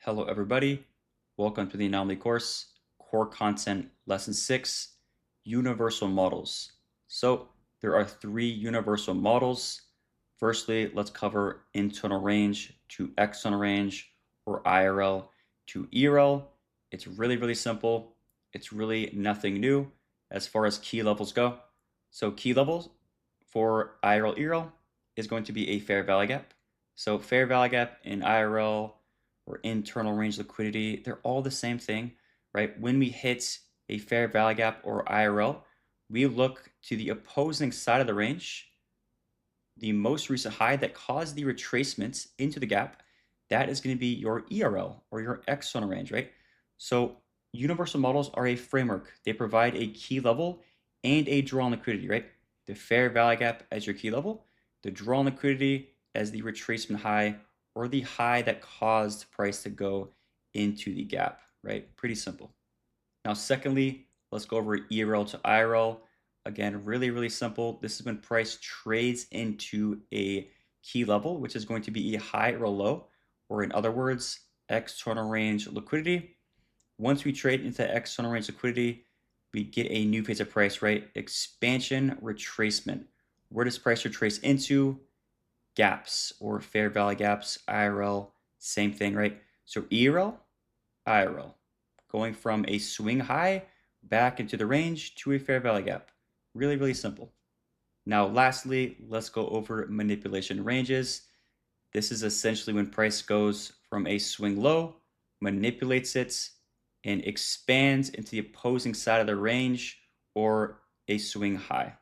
Hello, everybody. Welcome to the Anomaly course, Core Content Lesson 6, Universal Models. So there are three universal models. Firstly, let's cover internal range to external range, or IRL to ERL. It's really simple. It's really nothing new as far as key levels go. So key levels for IRL, ERL is going to be a fair value gap. So fair value gap in IRL or internal range liquidity, they're all the same thing, right? When we hit a fair value gap or IRL, we look to the opposing side of the range, the most recent high that caused the retracements into the gap. That is going to be your ERL or your external range, right? So universal models are a framework. They provide a key level and a draw on liquidity, right? The fair value gap as your key level, the draw on liquidity as the retracement high, or the high that caused price to go into the gap, right? Pretty simple. Now, secondly, let's go over ERL to IRL. Again, really simple. This is when price trades into a key level, which is going to be a high or a low, or in other words, external range liquidity. Once we trade into external range liquidity, we get a new phase of price, right? Expansion retracement. Where does price retrace into? Gaps or fair value gaps, IRL, same thing, right? So ERL, IRL, going from a swing high back into the range to a fair value gap. Really simple. Now, lastly, let's go over manipulation ranges. This is essentially when price goes from a swing low, manipulates it, and expands into the opposing side of the range or a swing high.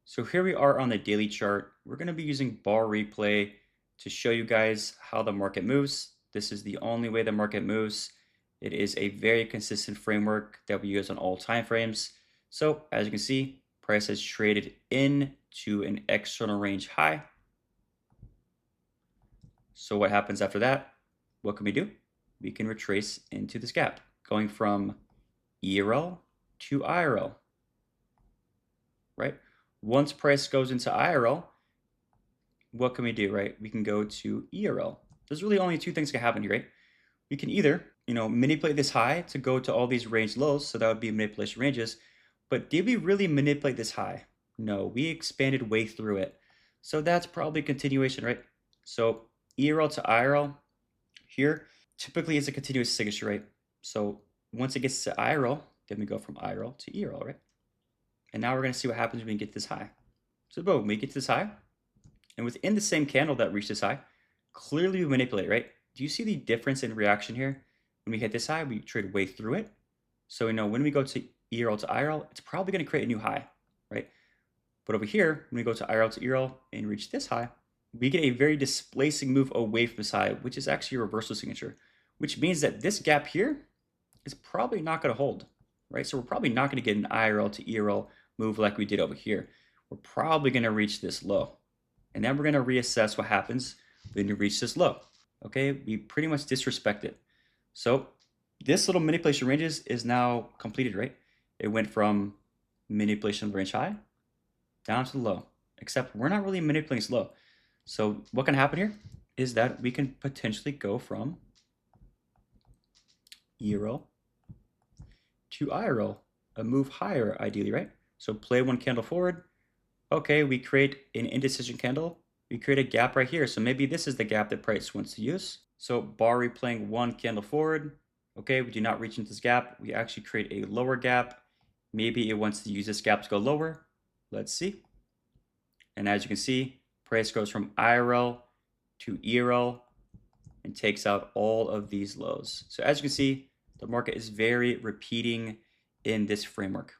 So here we are on the daily chart. We're going to be using bar replay to show you guys how the market moves. This is the only way the market moves. It is a very consistent framework that we use on all time frames. So as you can see, price has traded into an external range high. So what happens after that? What can we do? We can retrace into this gap, going from ERL to IRL, right? Once price goes into IRL, what can we do, right? We can go to ERL. There's really only two things that can happen here, right? We can either, manipulate this high to go to all these range lows, so that would be manipulation ranges. But did we really manipulate this high? No, we expanded way through it. So that's probably a continuation, right? So ERL to IRL here typically is a continuous signature, right? So once it gets to IRL, then we go from IRL to ERL, right? And now we're going to see what happens when we get this high. So boom, we get to this high. And within the same candle that reached this high, clearly we manipulate, right? Do you see the difference in reaction here? When we hit this high, we trade way through it. So we know when we go to ERL to IRL, it's probably going to create a new high, right? But over here, when we go to IRL to ERL and reach this high, we get a very displacing move away from this high, which is actually a reversal signature, which means that this gap here is probably not going to hold, right? So we're probably not going to get an IRL to ERL move like we did over here. We're probably going to reach this low. And then we're going to reassess what happens when you reach this low. Okay, we pretty much disrespect it. So this little manipulation ranges is now completed, right? It went from manipulation range high down to the low, except we're not really manipulating this low. So what can happen here is that we can potentially go from ERL to IRL, a move higher ideally, right? So play one candle forward. Okay, we create an indecision candle. We create a gap right here. So maybe this is the gap that price wants to use. So bar replaying one candle forward. Okay, we do not reach into this gap. We actually create a lower gap. Maybe it wants to use this gap to go lower. Let's see. And as you can see, price goes from IRL to ERL and takes out all of these lows. So as you can see, the market is very repeating in this framework.